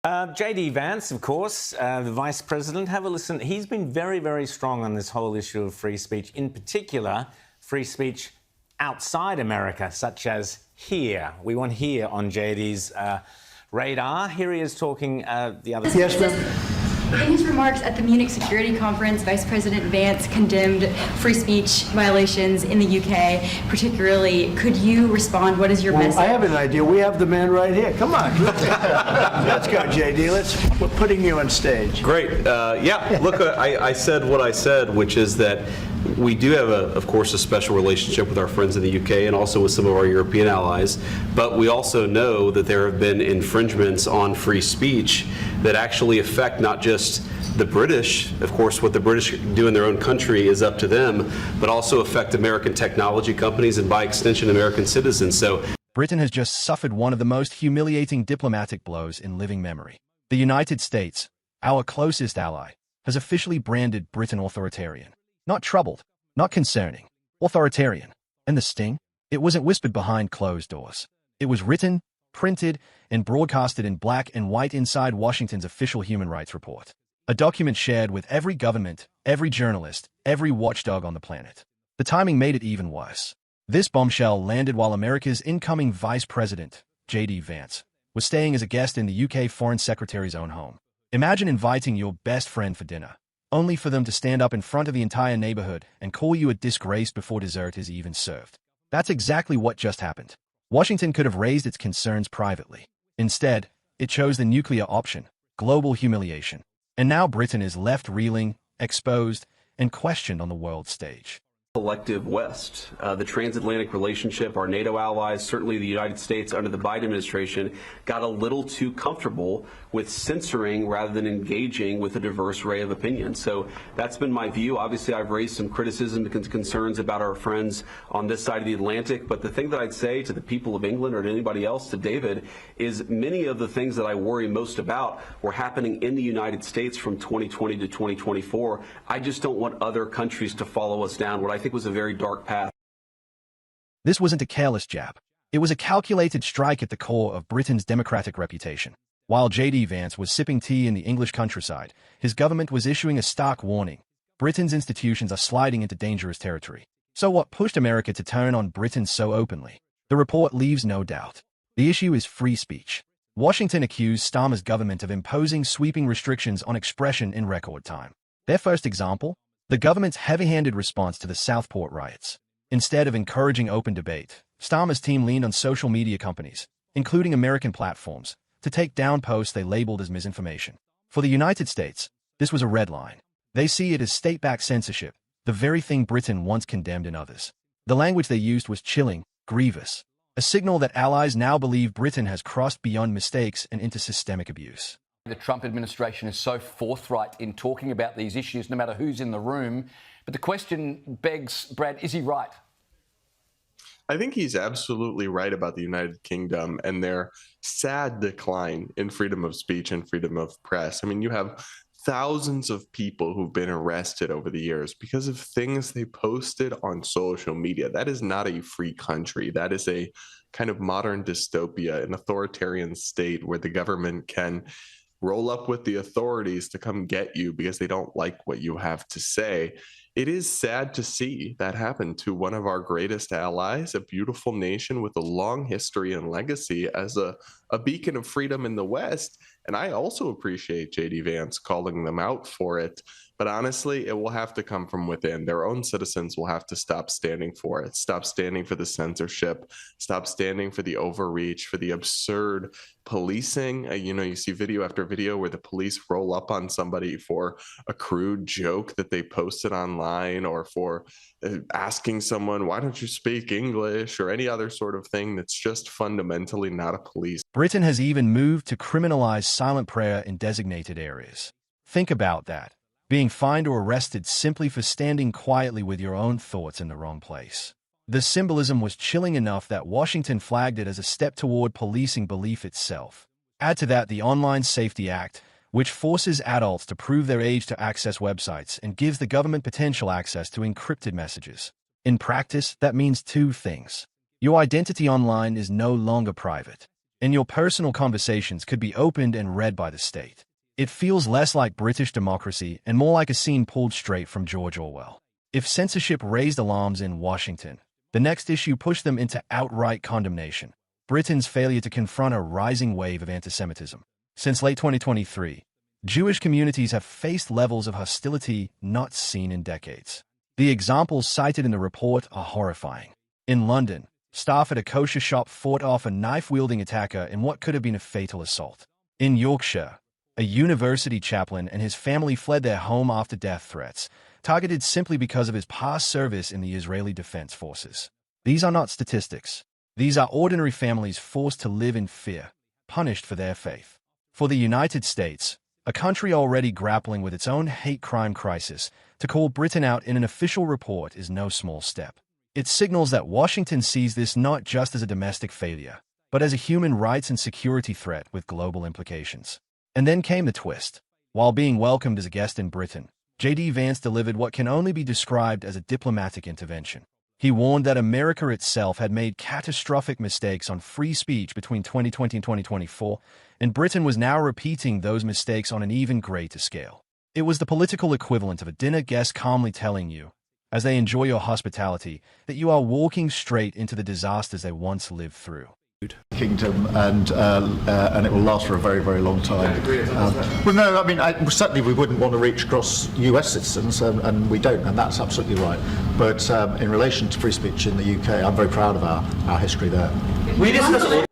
JD Vance, of course, the Vice President. Have a listen. He's been very, very strong on this whole issue of free speech, in particular, free speech outside America, such as here. We want here on JD's radar. Here he is talking the other side. Yes, ma'am. In his remarks at the Munich Security Conference, Vice President Vance condemned free speech violations in the UK, particularly. Could you respond? What is your message? I have an idea. We have the man right here. Come on. Let's go, JD. We're putting you on stage. Great. Yeah, look, I said what I said, which is that we do have, of course, a special relationship with our friends in the UK and also with some of our European allies, but we also know that there have been infringements on free speech that actually affect not just the British. Of course, what the British do in their own country is up to them, but also affect American technology companies and by extension American citizens. So Britain has just suffered one of the most humiliating diplomatic blows in living memory. The United States, our closest ally, has officially branded Britain authoritarian. Not troubled, not concerning, authoritarian. And the sting? It wasn't whispered behind closed doors. It was written, printed, and broadcasted in black and white inside Washington's official human rights report. A document shared with every government, every journalist, every watchdog on the planet. The timing made it even worse. This bombshell landed while America's incoming Vice President, JD Vance, was staying as a guest in the UK Foreign Secretary's own home. Imagine inviting your best friend for dinner, only for them to stand up in front of the entire neighborhood and call you a disgrace before dessert is even served. That's exactly what just happened. Washington could have raised its concerns privately. Instead, it chose the nuclear option, global humiliation. And now Britain is left reeling, exposed, and questioned on the world stage. Collective West, the transatlantic relationship, our NATO allies, certainly the United States under the Biden administration, got a little too comfortable with censoring rather than engaging with a diverse array of opinions. So that's been my view. Obviously, I've raised some criticism and concerns about our friends on this side of the Atlantic. But the thing that I'd say to the people of England or to anybody else, to David, is many of the things that I worry most about were happening in the United States from 2020 to 2024. I just don't want other countries to follow us down what I think was a very dark path. This wasn't a careless jab. It was a calculated strike at the core of Britain's democratic reputation. While JD Vance was sipping tea in the English countryside, his government was issuing a stark warning. Britain's institutions are sliding into dangerous territory. So what pushed America to turn on Britain so openly? The report leaves no doubt. The issue is free speech. Washington accused Starmer's government of imposing sweeping restrictions on expression in record time. Their first example? The government's heavy-handed response to the Southport riots. Instead of encouraging open debate, Starmer's team leaned on social media companies, including American platforms, to take down posts they labeled as misinformation. For the United States, this was a red line. They see it as state-backed censorship, the very thing Britain once condemned in others. The language they used was chilling, grievous, a signal that allies now believe Britain has crossed beyond mistakes and into systemic abuse. The Trump administration is so forthright in talking about these issues, no matter who's in the room. But the question begs, Brad, is he right? I think he's absolutely right about the United Kingdom and their sad decline in freedom of speech and freedom of press. I mean, you have thousands of people who've been arrested over the years because of things they posted on social media. That is not a free country. That is a kind of modern dystopia, an authoritarian state where the government can roll up with the authorities to come get you because they don't like what you have to say. It is sad to see that happen to one of our greatest allies, a beautiful nation with a long history and legacy as a beacon of freedom in the West. And I also appreciate JD Vance calling them out for it. But honestly, it will have to come from within. Their own citizens will have to stop standing for it, stop standing for the censorship, stop standing for the overreach, for the absurd policing. You see video after video where the police roll up on somebody for a crude joke that they posted online or for asking someone, why don't you speak English, or any other sort of thing that's just fundamentally not a police. Britain has even moved to criminalize silent prayer in designated areas. Think about that. Being fined or arrested simply for standing quietly with your own thoughts in the wrong place. The symbolism was chilling enough that Washington flagged it as a step toward policing belief itself. Add to that the Online Safety Act, which forces adults to prove their age to access websites and gives the government potential access to encrypted messages. In practice, that means two things. Your identity online is no longer private. and your personal conversations could be opened and read by the state. It feels less like British democracy and more like a scene pulled straight from George Orwell. If censorship raised alarms in Washington, the next issue pushed them into outright condemnation: Britain's failure to confront a rising wave of antisemitism. Since late 2023, Jewish communities have faced levels of hostility not seen in decades. The examples cited in the report are horrifying. In London, staff at a kosher shop fought off a knife-wielding attacker in what could have been a fatal assault. In Yorkshire, a university chaplain and his family fled their home after death threats, targeted simply because of his past service in the Israeli Defense Forces. These are not statistics. These are ordinary families forced to live in fear, punished for their faith. For the United States, a country already grappling with its own hate crime crisis, to call Britain out in an official report is no small step. It signals that Washington sees this not just as a domestic failure, but as a human rights and security threat with global implications. And then came the twist. While being welcomed as a guest in Britain, JD Vance delivered what can only be described as a diplomatic intervention. He warned that America itself had made catastrophic mistakes on free speech between 2020 and 2024, and Britain was now repeating those mistakes on an even greater scale. It was the political equivalent of a dinner guest calmly telling you, as they enjoy your hospitality, that you are walking straight into the disasters they once lived through. Kingdom, and it will last for a very, very long time. Well, no, I mean, certainly we wouldn't want to reach across US citizens, and we don't, and that's absolutely right. But in relation to free speech in the UK, I'm very proud of our history there.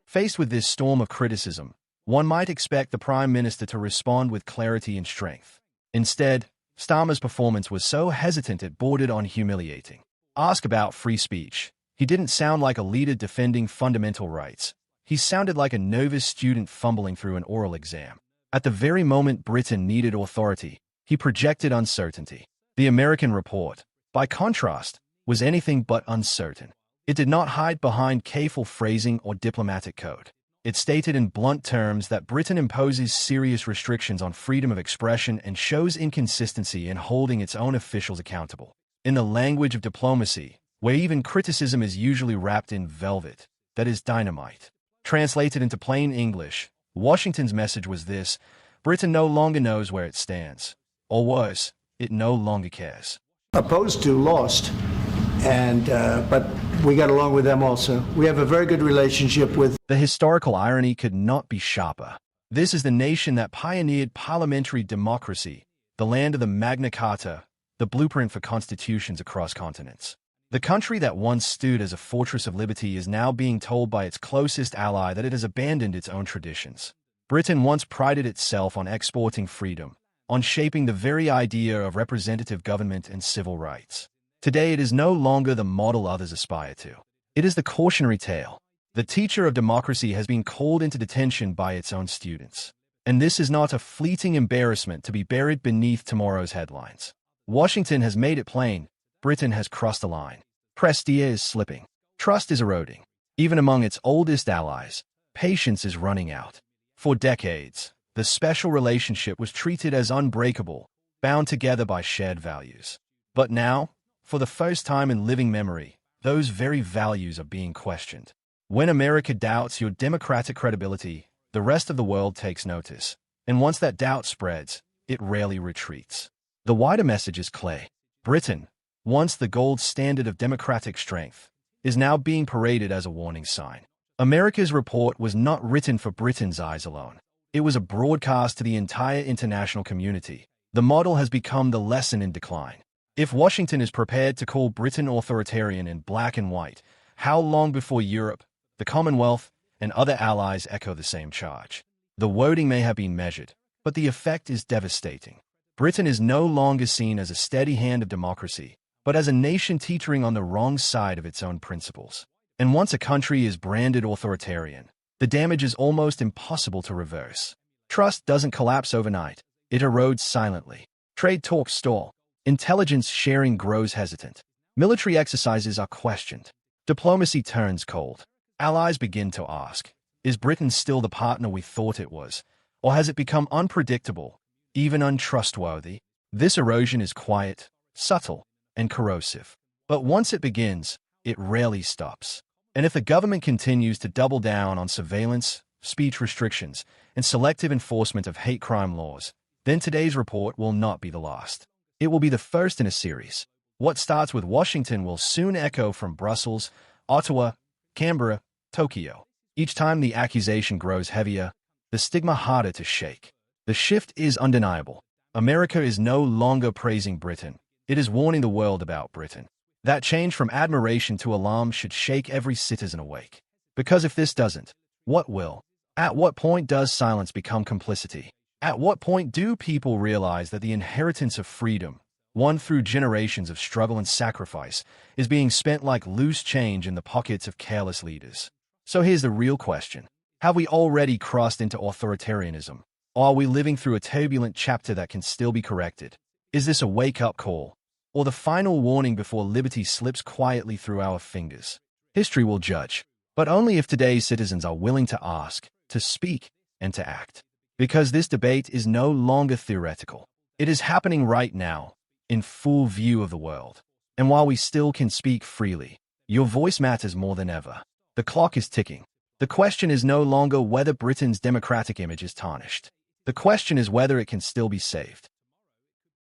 Faced with this storm of criticism, one might expect the Prime Minister to respond with clarity and strength. Instead, Starmer's performance was so hesitant it bordered on humiliating. Ask about free speech. He didn't sound like a leader defending fundamental rights. He sounded like a novice student fumbling through an oral exam. At the very moment Britain needed authority, he projected uncertainty. The American report, by contrast, was anything but uncertain. It did not hide behind careful phrasing or diplomatic code. It stated in blunt terms that Britain imposes serious restrictions on freedom of expression and shows inconsistency in holding its own officials accountable. In the language of diplomacy, where even criticism is usually wrapped in velvet, that is dynamite. Translated into plain English, Washington's message was this: Britain no longer knows where it stands. Or worse, it no longer cares. Opposed to lost, and but we got along with them also. We have a very good relationship with... The historical irony could not be sharper. This is the nation that pioneered parliamentary democracy, the land of the Magna Carta, the blueprint for constitutions across continents. The country that once stood as a fortress of liberty is now being told by its closest ally that it has abandoned its own traditions. Britain once prided itself on exporting freedom, on shaping the very idea of representative government and civil rights. Today it is no longer the model others aspire to. It is the cautionary tale. The teacher of democracy has been called into detention by its own students. And this is not a fleeting embarrassment to be buried beneath tomorrow's headlines. Washington has made it plain. Britain has crossed the line. Prestige is slipping. Trust is eroding. Even among its oldest allies, patience is running out. For decades, the special relationship was treated as unbreakable, bound together by shared values. But now, for the first time in living memory, those very values are being questioned. When America doubts your democratic credibility, the rest of the world takes notice. And once that doubt spreads, it rarely retreats. The wider message is clear. Britain, once the gold standard of democratic strength, is now being paraded as a warning sign. America's report was not written for Britain's eyes alone. It was a broadcast to the entire international community. The model has become the lesson in decline. If Washington is prepared to call Britain authoritarian in black and white, how long before Europe, the Commonwealth, and other allies echo the same charge? The wording may have been measured, but the effect is devastating. Britain is no longer seen as a steady hand of democracy, but as a nation teetering on the wrong side of its own principles. And once a country is branded authoritarian, the damage is almost impossible to reverse. Trust doesn't collapse overnight. It erodes silently. Trade talks stall. Intelligence sharing grows hesitant. Military exercises are questioned. Diplomacy turns cold. Allies begin to ask, is Britain still the partner we thought it was? Or has it become unpredictable, even untrustworthy? This erosion is quiet, subtle, and corrosive. But once it begins, it rarely stops. And if the government continues to double down on surveillance, speech restrictions, and selective enforcement of hate crime laws, then today's report will not be the last. It will be the first in a series. What starts with Washington will soon echo from Brussels, Ottawa, Canberra, Tokyo. Each time the accusation grows heavier, the stigma harder to shake. The shift is undeniable. America is no longer praising Britain. It is warning the world about Britain. That change from admiration to alarm should shake every citizen awake. Because if this doesn't, what will? At what point does silence become complicity? At what point do people realize that the inheritance of freedom, won through generations of struggle and sacrifice, is being spent like loose change in the pockets of careless leaders? So here's the real question. Have we already crossed into authoritarianism? Or are we living through a turbulent chapter that can still be corrected? Is this a wake-up call, or the final warning before liberty slips quietly through our fingers? History will judge, but only if today's citizens are willing to ask, to speak, and to act. Because this debate is no longer theoretical. It is happening right now, in full view of the world. And while we still can speak freely, your voice matters more than ever. The clock is ticking. The question is no longer whether Britain's democratic image is tarnished. The question is whether it can still be saved.